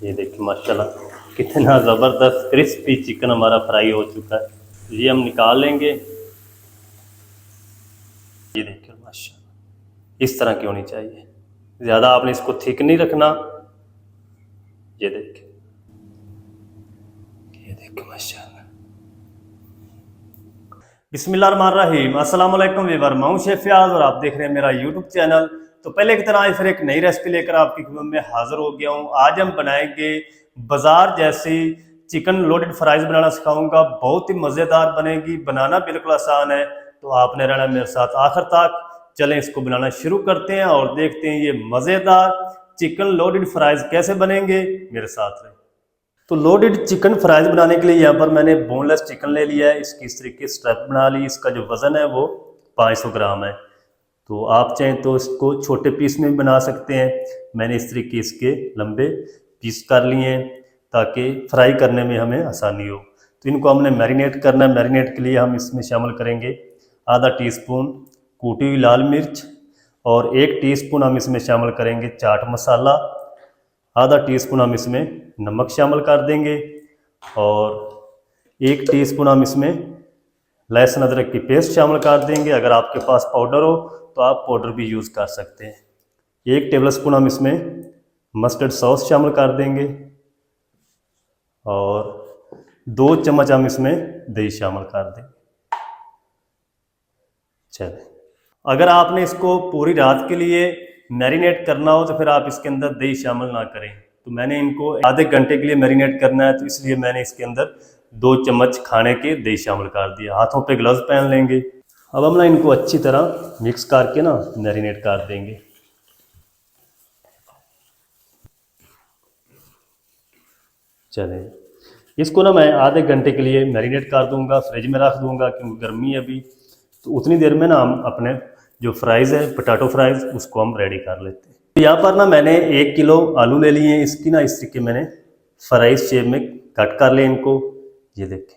ये देखिए माशाल्लाह कितना ज़बरदस्त क्रिस्पी चिकन हमारा फ्राई हो चुका है। ये हम निकाल लेंगे। ये देखिए माशाल्लाह इस तरह की होनी चाहिए, ज़्यादा आपने इसको थिक नहीं रखना। ये देखिए, ये देखिए माशाल्लाह। बिस्मिल्लाहिर्रहमानिर्रहीम। अस्सलाम वालेकुम व्यूअर, मैं हूं शेफ फयाज और आप देख रहे हैं मेरा यूट्यूब चैनल। तो पहले की तरह फिर एक नई रेसिपी लेकर आपकी खिदमत में हाजिर हो गया हूं। आज हम बनाएंगे बाजार जैसी चिकन लोडेड फ्राइज बनाना सिखाऊंगा। बहुत ही मज़ेदार बनेगी, बनाना बिल्कुल आसान है। तो आपने रहना मेरे साथ आखिर तक। चलें इसको बनाना शुरू करते हैं और देखते हैं ये मज़ेदार चिकन लोडेड फ्राइज कैसे बनेंगे। मेरे साथ रहें। तो लोडेड चिकन फ्राइज बनाने के लिए यहाँ पर मैंने बोनलेस चिकन ले लिया है। इसकी इस तरीके स्ट्रैप बना ली। इसका जो वज़न है वो 500 ग्राम है। तो आप चाहें तो इसको छोटे पीस में भी बना सकते हैं। मैंने इस तरीके इसके लंबे पीस कर लिए हैं ताकि फ्राई करने में हमें आसानी हो। तो इनको हमने मैरिनेट करना है। मैरिनेट के लिए हम इसमें शामिल करेंगे आधा टीस्पून कूटी हुई लाल मिर्च और 1 टीस्पून हम इसमें शामिल करेंगे चाट मसाला। आधा टीस्पून हम इसमें नमक शामिल कर देंगे और 1 टीस्पून हम इसमें लहसुन अदरक की पेस्ट शामिल कर देंगे। अगर आपके पास पाउडर हो तो आप पाउडर भी यूज़ कर सकते हैं। 1 टेबलस्पून हम इसमें मस्टर्ड सॉस शामिल कर देंगे और 2 चम्मच हम इसमें दही शामिल कर देंगे। चलें, अगर आपने इसको पूरी रात के लिए मैरिनेट करना हो तो फिर आप इसके अंदर दही शामिल ना करें। तो मैंने इनको आधे घंटे के लिए मैरिनेट करना है, तो इसलिए मैंने इसके अंदर 2 चम्मच खाने के दही शामिल कर दिया। हाथों पे ग्लव्स पहन लेंगे। अब हम ना इनको अच्छी तरह मिक्स करके ना मैरिनेट कर देंगे। चलें, इसको ना मैं आधे घंटे के लिए मैरिनेट कर दूंगा, फ्रिज में रख दूंगा क्योंकि गर्मी है अभी। तो उतनी देर में ना हम अपने जो फ्राइज़ है पोटैटो फ्राइज़ उसको हम रेडी कर लेते हैं। तो यहाँ पर ना मैंने 1 किलो आलू ले लिए हैं। इसकी ना इस तरीके मैंने फ्राइज शेप में कट कर लें इनको। ये देखें,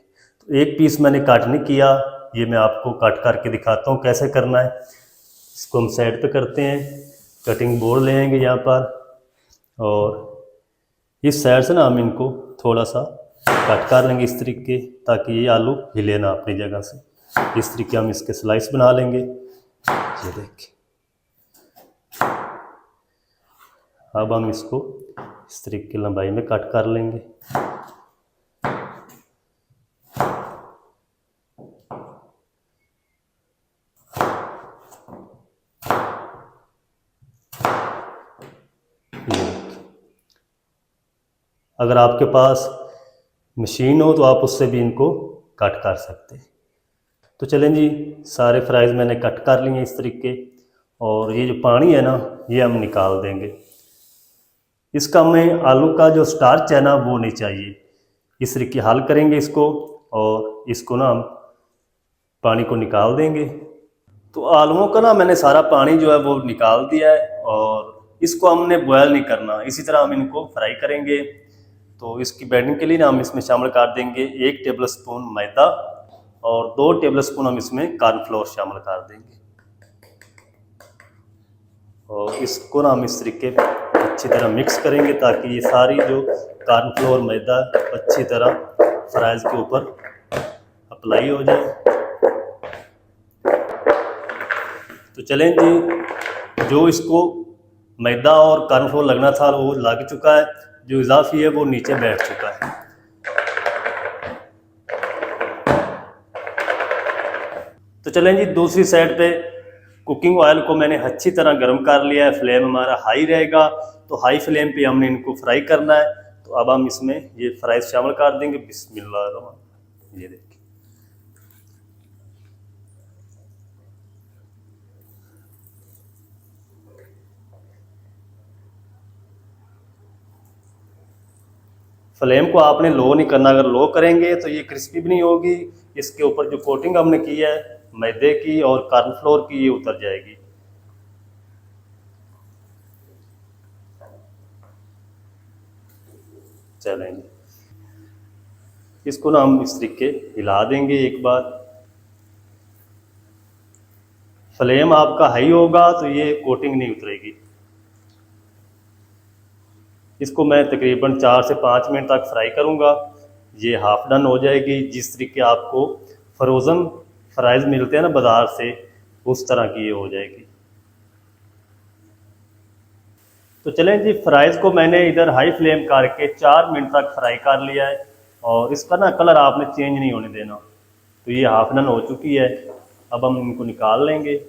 तो एक पीस मैंने कट नहीं किया, ये मैं आपको कट करके दिखाता हूँ कैसे करना है। इसको हम साइड पे करते हैं। कटिंग बोर्ड लेंगे यहाँ पर और इस साइड से ना हम इनको थोड़ा सा कट कर लेंगे इस तरीके, ताकि ये आलू हिले ना अपनी जगह से। इस तरीके हम इसके स्लाइस बना लेंगे। ये देखिए, अब हम इसको इस तरीके की लंबाई में कट कर लेंगे। अगर आपके पास मशीन हो तो आप उससे भी इनको कट कर सकते हैं। तो चलें जी, सारे फ्राइज़ मैंने कट कर लिए इस तरीके। और ये जो पानी है ना ये हम निकाल देंगे। इसका हमें आलू का जो स्टार्च है ना वो नहीं चाहिए। इस तरीके हल करेंगे इसको और इसको ना हम पानी को निकाल देंगे। तो आलूओं का ना मैंने सारा पानी जो है वो निकाल दिया है और इसको हमने बॉयल नहीं करना, इसी तरह हम इनको फ्राई करेंगे। तो इसकी बैटिंग के लिए ना हम इसमें शामिल कर देंगे 1 टेबलस्पून मैदा और 2 टेबलस्पून हम इसमें कॉर्नफ्लोर शामिल कर देंगे। और इसको ना हम इस तरीके अच्छी तरह मिक्स करेंगे ताकि ये सारी जो कॉर्नफ्लोर मैदा अच्छी तरह फ्राइज़ के ऊपर अप्लाई हो जाए। तो चलें जी, जो इसको मैदा और कॉर्नफ्लोर लगना था वो लग चुका है, जो इजाफी है वो नीचे बैठ चुका है। तो चलें जी, दूसरी साइड पे कुकिंग ऑयल को मैंने अच्छी तरह गर्म कर लिया है। फ्लेम हमारा हाई रहेगा, तो हाई फ्लेम पे हमने इनको फ्राई करना है। तो अब हम इसमें ये फ्राइज शामिल कर देंगे। बिस्मिल्लाह, ये देखिए, फ्लेम को आपने लो नहीं करना। अगर लो करेंगे तो ये क्रिस्पी भी नहीं होगी। इसके ऊपर जो कोटिंग हमने की है मैदे की और कॉर्नफ्लोर की ये उतर जाएगी। चलेंगे, इसको ना हम इस तरीके हिला देंगे एक बार। फ्लेम आपका हाई होगा तो ये कोटिंग नहीं उतरेगी। इसको मैं तकरीबन 4 से 5 मिनट तक फ्राई करूँगा। ये हाफ डन हो जाएगी। जिस तरीके आपको फ्रोज़न फ्राइज़ मिलते हैं ना बाज़ार से, उस तरह की ये हो जाएगी। तो चलें जी, फ्राइज़ को मैंने इधर हाई फ्लेम करके 4 मिनट तक फ्राई कर लिया है और इसका ना कलर आपने चेंज नहीं होने देना। तो ये हाफ डन हो चुकी है। अब हम इनको निकाल लेंगे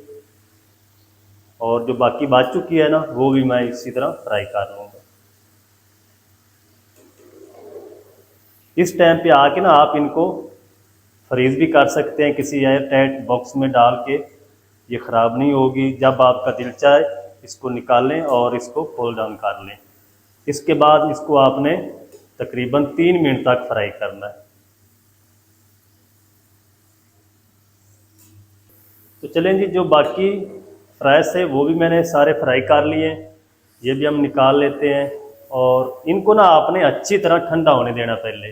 और जो बाकी बच चुकी है ना वो भी मैं इसी तरह फ्राई कर लूँगा। इस टाइम पे आके ना आप इनको फ्रीज़ भी कर सकते हैं किसी एयर टाइट बॉक्स में डाल के, ये ख़राब नहीं होगी। जब आपका दिल चाहे इसको निकालें और इसको फोल्ड डाउन कर लें। इसके बाद इसको आपने तकरीबन 3 मिनट तक फ्राई करना है। तो चलें जी, जो बाकी फ्राइज़ है वो भी मैंने सारे फ्राई कर लिए हैं, ये भी हम निकाल लेते हैं। और इनको ना आपने अच्छी तरह ठंडा होने देना। पहले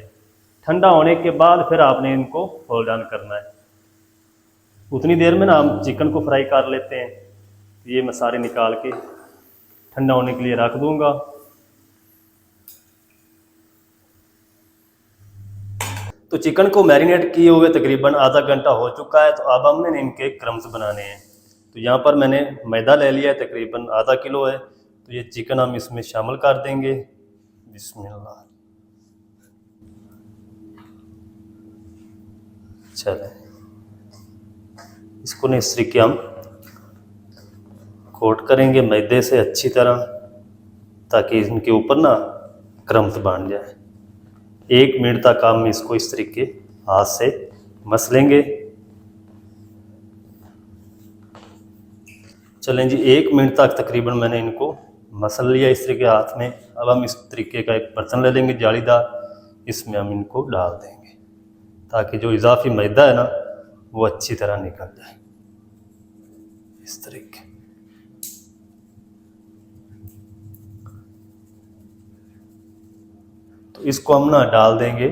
ठंडा होने के बाद फिर आपने इनको फोल्ड डाउन करना है। उतनी देर में ना हम चिकन को फ्राई कर लेते हैं। ये मैं सारे निकाल के ठंडा होने के लिए रख दूंगा। तो चिकन को मैरिनेट किए हुए तकरीबन आधा घंटा हो चुका है। तो अब हमने इनके क्रम्स बनाने हैं। तो यहाँ पर मैंने मैदा ले लिया है, तकरीबन आधा किलो है। तो ये चिकन हम इसमें शामिल कर देंगे। बिस्मिल्लाह। चलें, इसको ना इस तरीके हम कोट करेंगे मैदे से अच्छी तरह, ताकि इनके ऊपर ना क्रम्स बन जाए। 1 मिनट तक हम इसको इस तरीके हाथ से मस लेंगे। चलें जी, 1 मिनट तक तकरीबन मैंने इनको मसल लिया इस तरीके हाथ में। अब हम इस तरीके का एक बर्तन ले लेंगे जालीदार, इसमें हम इनको डाल देंगे ताकि जो इजाफी मैदा है ना वो अच्छी तरह निकल जाए इस तरीके। तो इसको हम ना डाल देंगे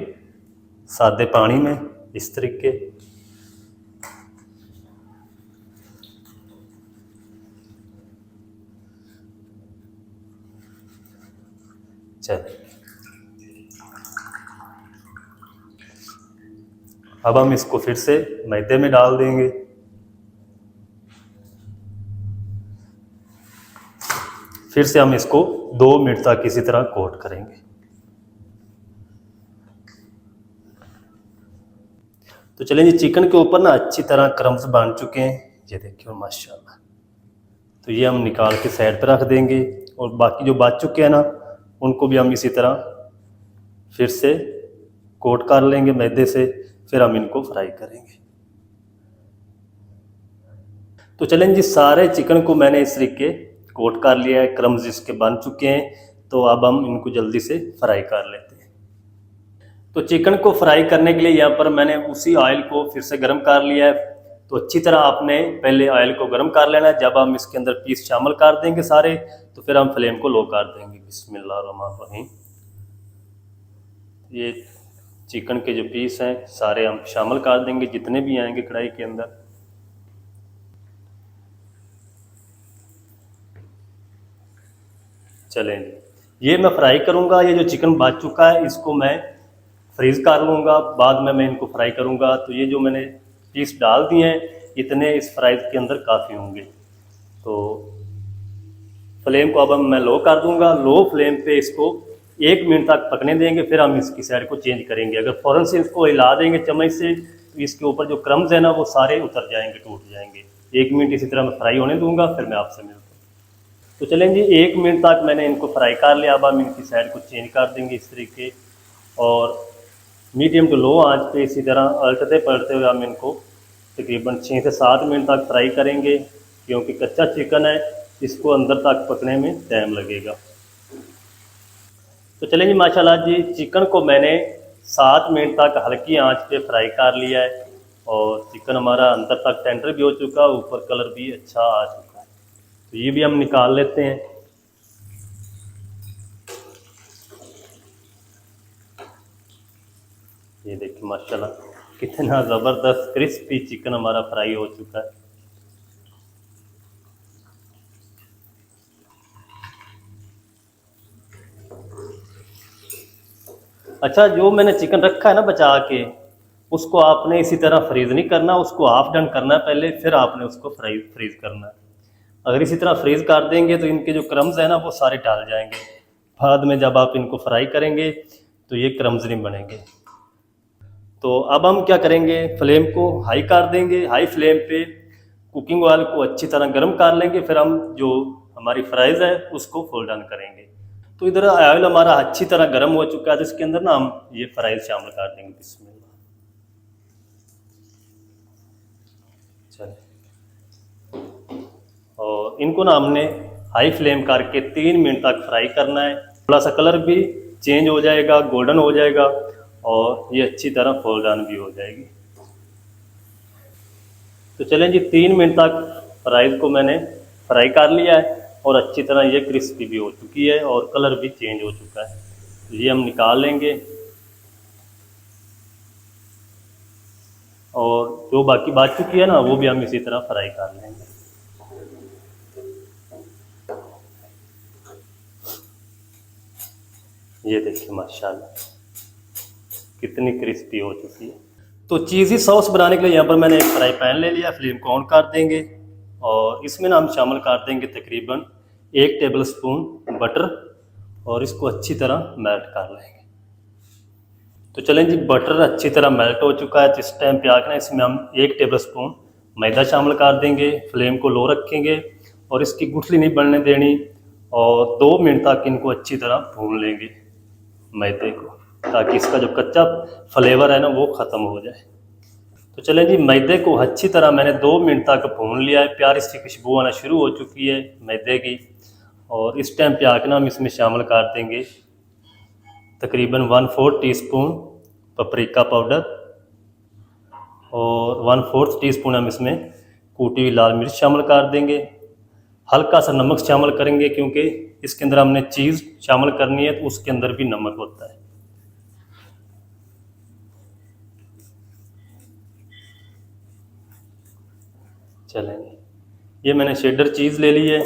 सादे पानी में इस तरीके। चलिए, अब हम इसको फिर से मैदे में डाल देंगे। फिर से हम इसको 2 मिनट तक इसी तरह कोट करेंगे। तो चलें जी, चिकन के ऊपर ना अच्छी तरह क्रम्स बन चुके हैं, ये देखिए माशाल्लाह। तो ये हम निकाल के साइड पर रख देंगे और बाकी जो बच चुके हैं ना उनको भी हम इसी तरह फिर से कोट कर लेंगे मैदे से। फिर हम इनको फ्राई करेंगे। तो चलें जी, सारे चिकन को मैंने इस तरीके कोट कर लिया है, क्रम्स इसके बन चुके हैं। तो अब हम इनको जल्दी से फ्राई कर लेते हैं। तो चिकन को फ्राई करने के लिए यहाँ पर मैंने उसी ऑयल को फिर से गर्म कर लिया है। तो अच्छी तरह आपने पहले ऑयल को गर्म कर लेना है। जब हम इसके अंदर पीस शामिल कर देंगे सारे, तो फिर हम फ्लेम को लो कर देंगे। बिस्मिल्लाहिर्रहमानिर्रहीम। ये चिकन के जो पीस हैं सारे हम शामिल कर देंगे, जितने भी आएंगे कढ़ाई के अंदर। चलें, ये मैं फ्राई करूँगा। ये जो चिकन बच चुका है इसको मैं फ्रीज़ कर लूँगा, बाद में मैं इनको फ्राई करूँगा। तो ये जो मैंने पीस डाल दिए हैं इतने इस फ्राइज़ के अंदर काफ़ी होंगे। तो फ्लेम को अब मैं लो कर दूँगा। लो फ्लेम पे इसको 1 मिनट तक पकने देंगे, फिर हम इसकी साइड को चेंज करेंगे। अगर फ़ौरन से इसको हिला देंगे चम्मच से तो इसके ऊपर जो क्रम्स है ना वो सारे उतर जाएंगे, टूट जाएंगे। 1 मिनट इसी तरह मैं फ्राई होने दूँगा, फिर मैं आपसे मिलता हूँ। तो चलें जी, 1 मिनट तक मैंने इनको फ्राई कर लिया। अब हम इनकी साइड को चेंज कर देंगे इस तरीके, और मीडियम टू लो आंच पे इसी तरह पलटते पलटते हुए हम इनको तकरीबन 6 से 7 मिनट तक फ्राई करेंगे, क्योंकि कच्चा चिकन है, इसको अंदर तक पकने में टाइम लगेगा। तो चलें जी, माशाल्लाह जी, चिकन को मैंने 7 मिनट तक हल्की आंच पे फ्राई कर लिया है और चिकन हमारा अंदर तक टेंडर भी हो चुका, ऊपर कलर भी अच्छा आ चुका है। तो ये भी हम निकाल लेते हैं। ये देखिए माशाल्लाह कितना ज़बरदस्त क्रिस्पी चिकन हमारा फ्राई हो चुका है। अच्छा, जो मैंने चिकन रखा है ना बचा के, उसको आपने इसी तरह फ्रीज नहीं करना, उसको हाफ डन करना है पहले, फिर आपने उसको फ्रीज करना है। अगर इसी तरह फ्रीज कर देंगे तो इनके जो क्रम्स है ना वो सारे डाल जाएंगे। बाद में जब आप इनको फ्राई करेंगे तो ये क्रम्स नहीं बनेंगे। तो अब हम क्या करेंगे, फ्लेम को हाई कर देंगे। हाई फ्लेम पे कुकिंग ऑयल को अच्छी तरह गर्म कर लेंगे, फिर हम जो हमारी फ्राइज़ है उसको फोल्ड ऑन करेंगे। तो इधर ऑयल हमारा अच्छी तरह गर्म हो चुका है, तो इसके अंदर ना हम ये फ्राइज शामिल कर देंगे। बिस्मिल्लाह। चलिए, और इनको ना हमने हाई फ्लेम करके 3 मिनट तक फ्राई करना है। थोड़ा सा कलर भी चेंज हो जाएगा, गोल्डन हो जाएगा, और ये अच्छी तरह फोल्ड ऑन भी हो जाएगी। तो चलें जी, 3 मिनट तक फ्राइज को मैंने फ्राई कर लिया है, और अच्छी तरह ये क्रिस्पी भी हो चुकी है और कलर भी चेंज हो चुका है। तो ये हम निकाल लेंगे, और जो बाकी बच चुकी है ना वो भी हम इसी तरह फ्राई कर लेंगे। ये देखिए माशाल्लाह कितनी क्रिस्पी हो चुकी है। तो चीज़ी सॉस बनाने के लिए यहाँ पर मैंने एक फ्राई पैन ले लिया। फ्लेम को ऑन कर देंगे, और इसमें ना हम शामिल कर देंगे तकरीबन 1 टेबल स्पून बटर, और इसको अच्छी तरह मेल्ट कर लेंगे। तो चलें जी, बटर अच्छी तरह मेल्ट हो चुका है। तो इस टाइम पे आकर इसमें हम 1 टेबल स्पून मैदा शामिल कर देंगे। फ्लेम को लो रखेंगे और इसकी गुठली नहीं बनने देनी, और 2 मिनट तक इनको अच्छी तरह भून लेंगे मैदे को, ताकि इसका जो कच्चा फ्लेवर है ना वो ख़त्म हो जाए। तो चलें जी, मैदे को अच्छी तरह मैंने 2 मिनट तक भून लिया है। प्यारी सी खुशबू आना शुरू हो चुकी है मैदे की, और इस टाइम पे आकर हम इसमें शामिल कर देंगे तकरीबन 1/4 टीस्पून पपरिका पाउडर, और 1/4 टीस्पून हम इसमें कूटी हुई लाल मिर्च शामिल कर देंगे। हल्का सा नमक शामिल करेंगे, क्योंकि इसके अंदर हमने चीज़ शामिल करनी है तो उसके अंदर भी नमक होता है। चलेंगे, ये मैंने शेडर चीज़ ले ली है,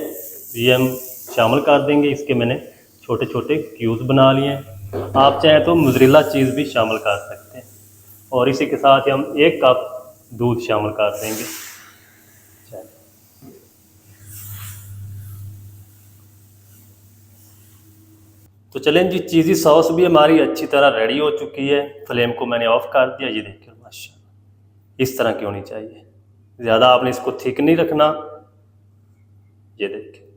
ये हम शामिल कर देंगे। इसके मैंने छोटे छोटे क्यूब्स बना लिए हैं। आप चाहें तो मोज़रेला चीज़ भी शामिल कर सकते हैं, और इसी के साथ ही हम 1 कप दूध शामिल कर देंगे। तो चलें जी, चीज़ी सॉस भी हमारी अच्छी तरह रेडी हो चुकी है। फ्लेम को मैंने ऑफ कर दिया। ये देखिए माशाल्लाह इस तरह की होनी चाहिए, ज़्यादा आपने इसको थिक नहीं रखना। ये देखिए।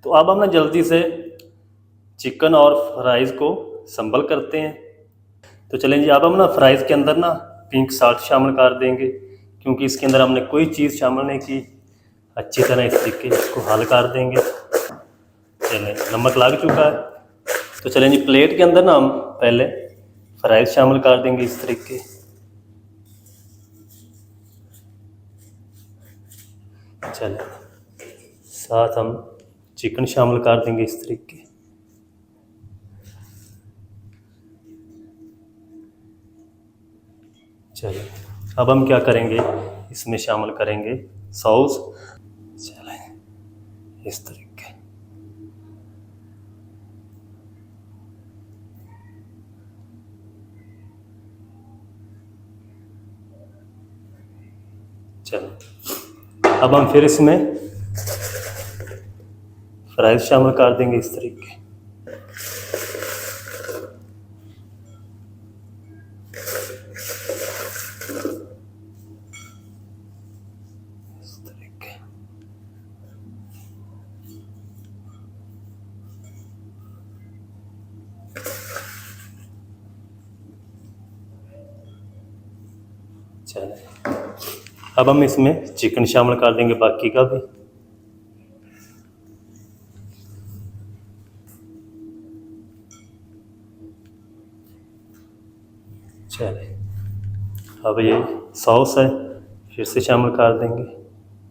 तो अब हम ना जल्दी से चिकन और फ्राइज़ को संभल करते हैं। तो चलें जी, अब हम ना फ्राइज़ के अंदर ना पिंक साल्ट शामिल कर देंगे, क्योंकि इसके अंदर हमने कोई चीज़ शामिल नहीं की। अच्छी तरह इस तरीके इसको हल कर देंगे। चलें, नमक लग चुका है। तो चलें जी, प्लेट के अंदर ना हम पहले फ्राइज़ शामिल कर देंगे इस तरीके। चलें, साथ हम चिकन शामिल कर देंगे इस तरीके। चलिए, अब हम क्या करेंगे, इसमें शामिल करेंगे सॉस। चलें, इस तरीके। चलो, अब हम फिर इसमें फ्राइज शामिल कर देंगे इस तरीके। चलें, अब हम इसमें चिकन शामिल कर देंगे बाकी का भी। चलें, अब ये सॉस है, फिर से शामिल कर देंगे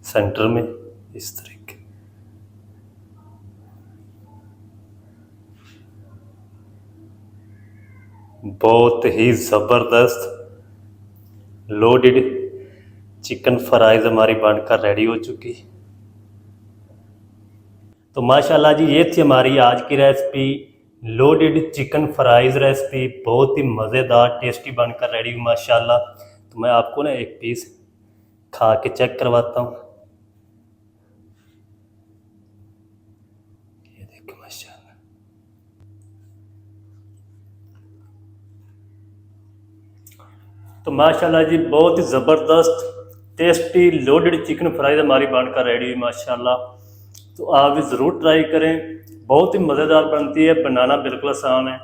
सेंटर में इस तरीके। बहुत ही ज़बरदस्त लोडेड चिकन फ्राइज़ हमारी बनकर रेडी हो चुकी। तो माशाल्लाह जी, ये थी हमारी आज की recipe, loaded chicken fries recipe बहुत ही मज़ेदार टेस्टी बनकर रेडी हुई माशाल्लाह। तो मैं आपको ना एक पीस खा के चेक करवाता हूँ। ये देखो माशाल्लाह, तो माशाल्लाह जी बहुत ही ज़बरदस्त टेस्टी लोडेड चिकन फ्राइज हमारी बनकर रेडी हुई माशाल्लाह। तो आप भी ज़रूर ट्राई करें, बहुत ही मज़ेदार बनती है, बनाना बिल्कुल आसान है।